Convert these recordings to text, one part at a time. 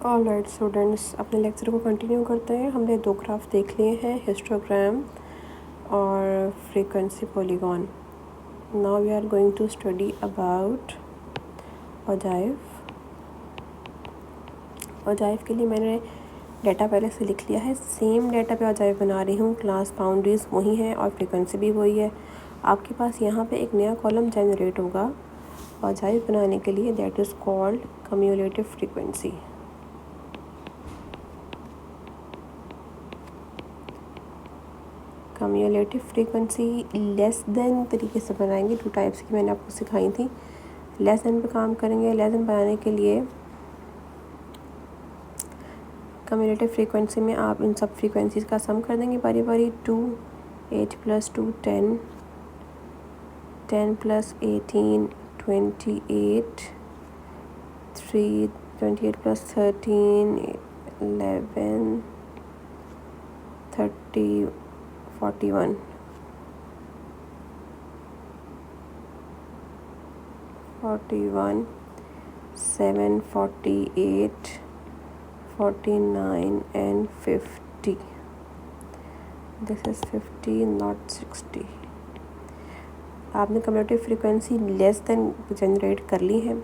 Alright students, अपने lecture को continue करते हैं। हमने दो ग्राफ देख लिए हैं, हिस्टोग्राम और frequency polygon. Now we are going to study about ogive. Ogive के लिए मैंने डाटा पहले से लिख लिया है। सेम डाटा पे ओजाइव बना रही हूँ। क्लास बाउंड्रीज वही है और फ्रीक्वेंसी भी वही है। आपके पास यहाँ पे एक नया कॉलम जनरेट होगा ओजाइव बनाने के लिए, that is called cumulative frequency. Cumulative frequency less then तरीके से बनाएंगे। टू टाइप्स की मैंने आपको सिखाई थी। लेस देन पे काम करेंगे। लेस देन बनाने के लिए कम्युलेटिव फ्रीक्वेंसी में आप इन सब फ्रीक्वेंसीज का सम कर देंगे बारी बारी। 2 8 + 2 10 10 + 18 28 3 28 + 13 11 30 41 41 7 48 49 and 50. This is 50 not 60. आपने cumulative frequency less than generate कर ली है।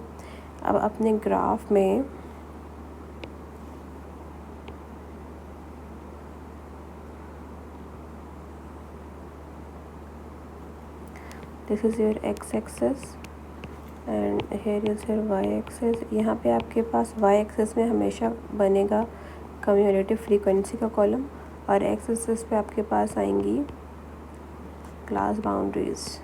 अब अपने ग्राफ में this is your x axis and here is your y axis. यहाँ पे आपके पास वाई एक्सेस में हमेशा बनेगा कम्युलेटिव फ्रीक्वेंसी का कॉलम और एक्स एक्सेस पे आपके पास आएंगी क्लास बाउंड्रीज।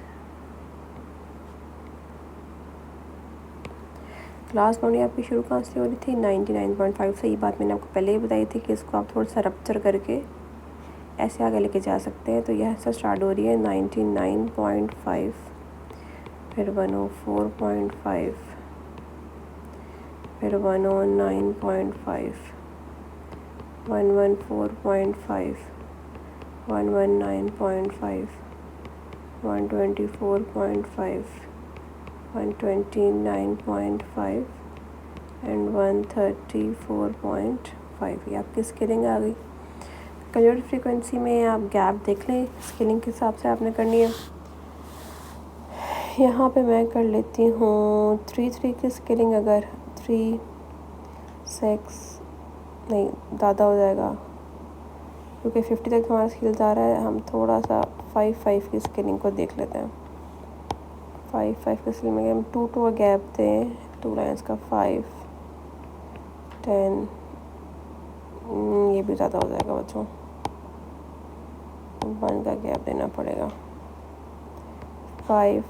क्लास बाउंड्री आपकी शुरू कहाँ से हो रही थी? 99.5 से। ये बात मैंने आपको पहले ही बताई थी कि इसको आप थोड़ा सा रप्चर करके ऐसे आगे लेके जा सकते हैं। तो यह से स्टार्ट हो रही है 99.5, फिर 104.5, फिर 109.5, 114.5, 119.5, 124.5, 129.5 एंड 134.5। ये आपकी स्केलिंग आ गई। कम्युलेटिव फ्रीक्वेंसी में आप गैप देख लें, स्केलिंग के हिसाब से आपने करनी है। यहाँ पे मैं कर लेती हूँ 3 की स्केलिंग। अगर 3 6 नहीं ज़्यादा हो जाएगा क्योंकि 50 तक हमारा स्केल जा रहा है। हम थोड़ा सा 5 की स्केलिंग को देख लेते हैं। 5 की स्केलिंग में हम 2 का गैप दें, 2 लाइन्स का 5 10। ये भी ज़्यादा हो जाएगा बच्चों, 1 का गैप देना पड़ेगा। 5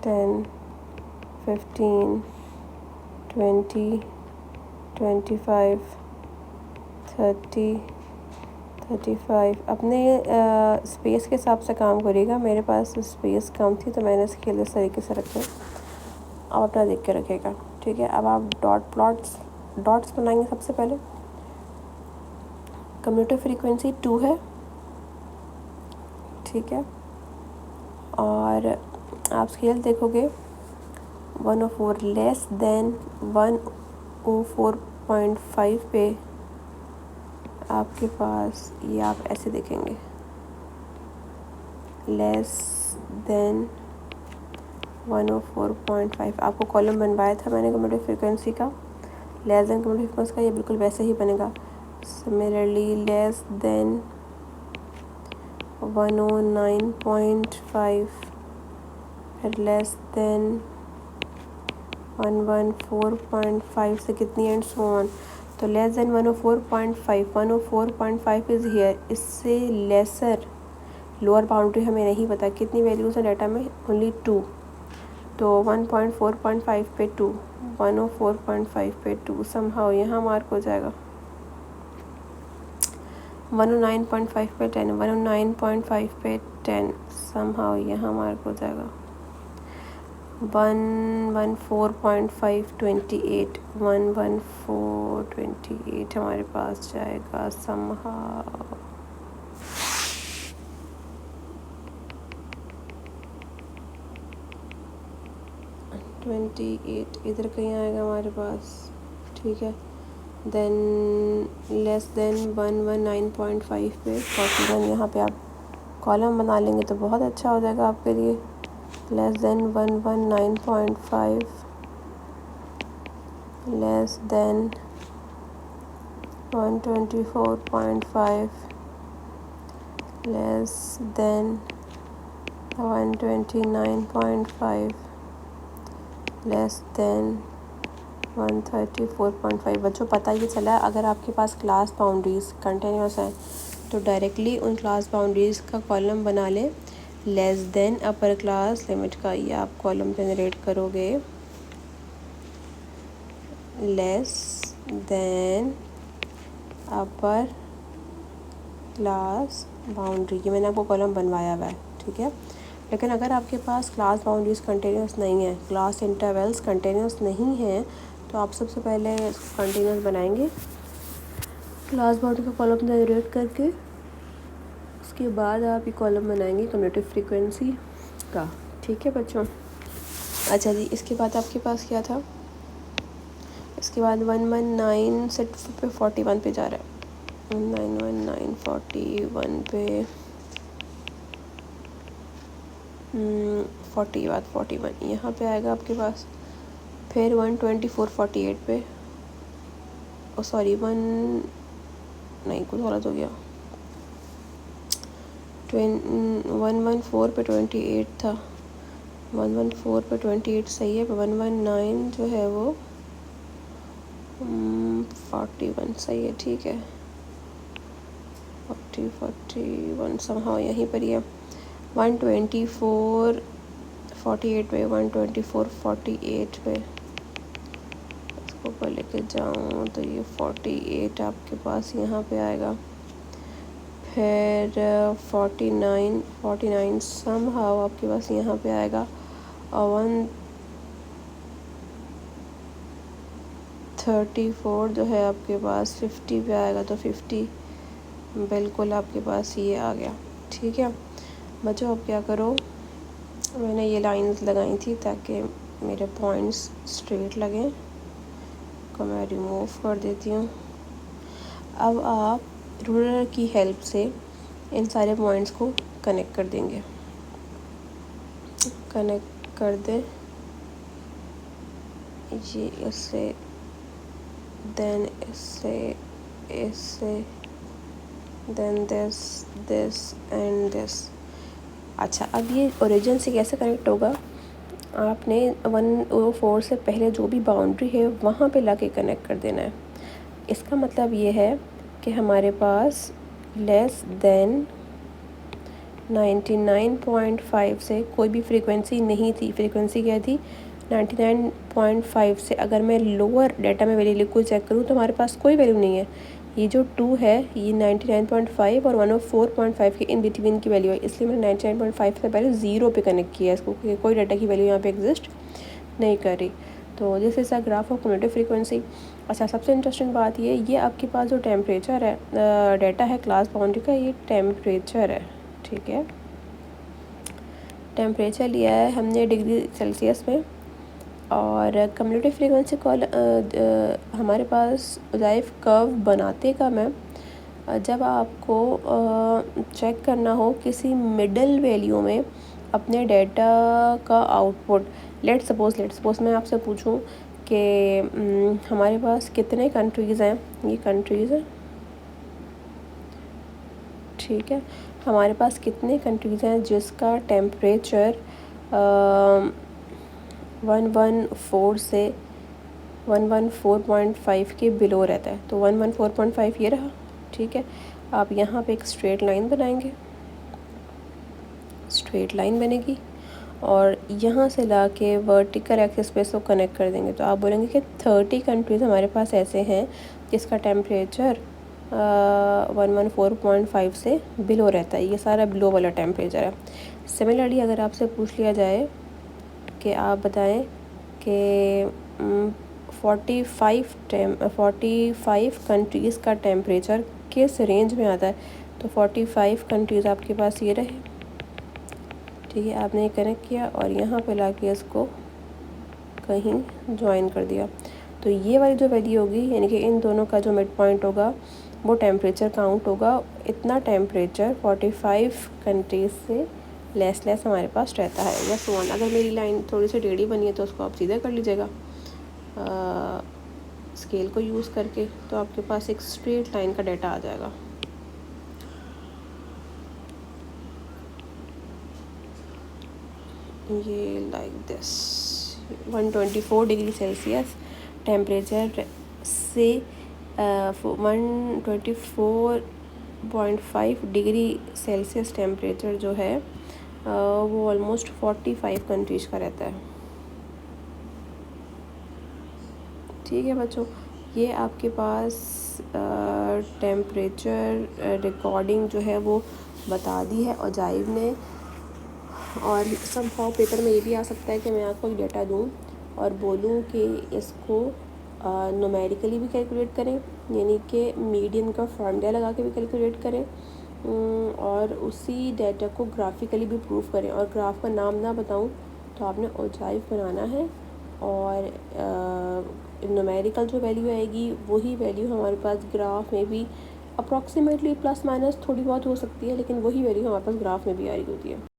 10 15 20 25 30 35। अपने स्पेस के हिसाब से काम करिएगा। मेरे पास स्पेस कम थी तो मैंने स्केल इस तरीके से रखे। आप अपना देख के रखिएगा, ठीक है। अब आप डॉट्स बनाएंगे। सबसे पहले कम्युलेटिव फ्रीक्वेंसी 2 है, ठीक है। और आप स्केल देखोगे 104 लेस देन 104.5 पे आपके पास ये आप ऐसे देखेंगे, लेस देन 104.5। आपको कॉलम बनवाया था मैंने कम्युलेटिव फ्रीक्वेंसी का, लेस देन कम्युलेटिव फ्रीक्वेंसी का, ये बिल्कुल वैसे ही बनेगा। सिमिलरली लेस देन 109.5, फिर लेस देन 114.5 से कितनी एंड सो ऑन। तो लेस देन 104.5 इज़ हियर। इससे लेसर लोअर बाउंड्री हमें नहीं पता कितनी वैल्यूज़ है डाटा में, ओनली 2। तो 104.5 पे 2, 104.5 पे 2 समहाउ यहाँ मार्क हो जाएगा। 109.5 पे 10, 109.5 पे 10 समहाउ यहाँ मार्क हो जाएगा। 114.5 28, 114.28 हमारे पास जाएगा समहाउ। 28 इधर कहीं आएगा हमारे पास, ठीक है। देन लेस देन 119.5 पे 41, यहाँ पे आप कॉलम बना लेंगे तो बहुत अच्छा हो जाएगा आपके लिए। Less than 119.5, less than 124.5, less than 129.5, less than 134.5। बच्चों पता ही चला, अगर आपके पास क्लास बाउंड्रीज कंटिन्यूस है तो डायरेक्टली उन क्लास बाउंड्रीज का कॉलम बना लें। Less than upper class limit का ये आप कॉलम जनरेट करोगे, less than upper class boundary, ये मैंने आपको कॉलम बनवाया हुआ है, ठीक है। लेकिन अगर आपके पास क्लास बाउंड्रीज कंटिन्यूस नहीं है, क्लास इंटरवल्स कंटिन्यूस नहीं है, तो आप सबसे पहले कंटिन्यूस बनाएंगे क्लास बाउंड्री का कॉलम जनरेट करके। उसके बाद आप ये कॉलम बनाएंगे कम्यूटेटिव फ्रीक्वेंसी का, ठीक है बच्चों। अच्छा जी, इसके बाद आपके पास क्या था, इसके बाद 119 से 41 पे जा रहा है, 1919 41 पे 40 बाद 41 यहाँ पे आएगा आपके पास। फिर 124 48 पे, सॉरी 1 कुछ गलत हो गया, 114 पे 28 था, 114 पे 28 सही है। 119 जो है वो 41 सही है, ठीक है। 41 समहाउ यहीं पर ही है। 124 48 पे, 124 48 पे इसको ऊपर लेके जाऊँ तो ये 48 आपके पास यहाँ पे आएगा। फिर 49 समहाउ आपके पास यहाँ पे आएगा। और 134 जो है आपके पास 50 पे आएगा, तो 50 बिल्कुल आपके पास ये आ गया, ठीक है बच्चों। अब क्या करो, मैंने ये लाइंस लगाई थी ताकि मेरे पॉइंट्स स्ट्रेट लगें, को मैं रिमूव कर देती हूँ। अब आप रूलर की हेल्प से इन सारे पॉइंट्स को कनेक्ट कर देंगे, कनेक्ट कर दें ये इससे, देन इससे, इससे, देन दिस एंड दिस। अच्छा, अब ये ओरिजिन से कैसे कनेक्ट होगा, आपने 104 से पहले जो भी बाउंड्री है वहाँ पे लाके कनेक्ट कर देना है। इसका मतलब ये है कि हमारे पास लेस देन 99.5 से कोई भी फ्रीक्वेंसी नहीं थी। फ्रीक्वेंसी क्या थी, 99.5 से अगर मैं लोअर डाटा में वैल्यू को चेक करूँ तो हमारे पास कोई वैल्यू नहीं है। ये जो 2 है ये 99.5 और 104.5 के इन बिटवीन की वैल्यू है, इसलिए मैंने 99.5 से पहले 0 पे कनेक्ट किया इसको, क्योंकि कोई डाटा की वैल्यू यहाँ पे एग्जिस्ट नहीं कर रही। तो this is a graph of commutative frequency. अच्छा, सबसे इंटरेस्टिंग बात ये आपके पास जो टेम्परेचर है, डाटा है क्लास बाउंड्री का, ये टेम्परेचर है, ठीक है। टेम्परेचर लिया है हमने डिग्री सेल्सियस में, और कम्यूटेटिव फ्रीक्वेंसी कॉल हमारे पास लाइफ कर्व बनाते का मैं, जब आपको चेक करना हो किसी मिडल वैल्यू में अपने डेटा का आउटपुट, लेट सपोज मैं आपसे पूछूं कि हमारे पास कितने कंट्रीज़ हैं, ये कंट्रीज़ हैं, ठीक है। हमारे पास कितने कंट्रीज़ हैं जिसका टेम्परेचर 114 से 114.5 के बिलो रहता है। तो 114.5 ये रहा, ठीक है। आप यहाँ पे एक स्ट्रेट लाइन बनाएंगे, स्ट्रेट लाइन बनेगी, और यहाँ से ला के वर्टिकल एक्सिस पे इसको कनेक्ट कर देंगे। तो आप बोलेंगे कि 30 कंट्रीज़ हमारे पास ऐसे हैं जिसका टेम्परेचर 114.5 से बिलो रहता है। ये सारा बिलो वाला टेम्परेचर है। सिमिलरली अगर आपसे पूछ लिया जाए कि आप बताएं कि 45 कंट्रीज़ का टेम्परेचर किस रेंज में आता है, तो 45 कंट्रीज़ आपके पास ये रहे, ठीक है। आपने कनेक्ट किया और यहाँ पे लाके इसको कहीं ज्वाइन कर दिया। तो ये वाली जो वैल्यू होगी यानी कि इन दोनों का जो मिड पॉइंट होगा वो टेम्परेचर काउंट होगा। इतना टेम्परेचर 45 कंट्रीज से लेस हमारे पास रहता है या सो ऑन। अगर मेरी लाइन थोड़ी सी टेढ़ी बनी है तो उसको आप सीधा कर लीजिएगा स्केल को यूज़ करके, तो आपके पास एक स्ट्रेट लाइन का डाटा आ जाएगा। ये like this 124 degree Celsius temperature से 124.5 डिग्री सेल्सियस टेम्परेचर जो है वो ऑलमोस्ट 45 कंट्रीज का रहता है। ठीक है बच्चों, ये आपके पास टेम्परेचर रिकॉर्डिंग जो है वो बता दी है औजाइब ने। और समहाउ पेपर में ये भी आ सकता है कि मैं आपको एक डेटा दूँ और बोलूँ कि इसको न्यूमेरिकली भी कैलकुलेट करें, यानी कि मीडियन का फार्मूला लगा के भी कैलकुलेट करें और उसी डेटा को ग्राफिकली भी प्रूफ करें। और ग्राफ का नाम ना बताऊँ तो आपने औजाइब बनाना है और न्यूमेरिकल जो वैल्यू आएगी वही वैल्यू हमारे पास ग्राफ में भी अप्रॉक्सीमेटली प्लस माइनस थोड़ी बहुत हो सकती है, लेकिन वही वैल्यू हमारे पास ग्राफ में भी आ रही होती है।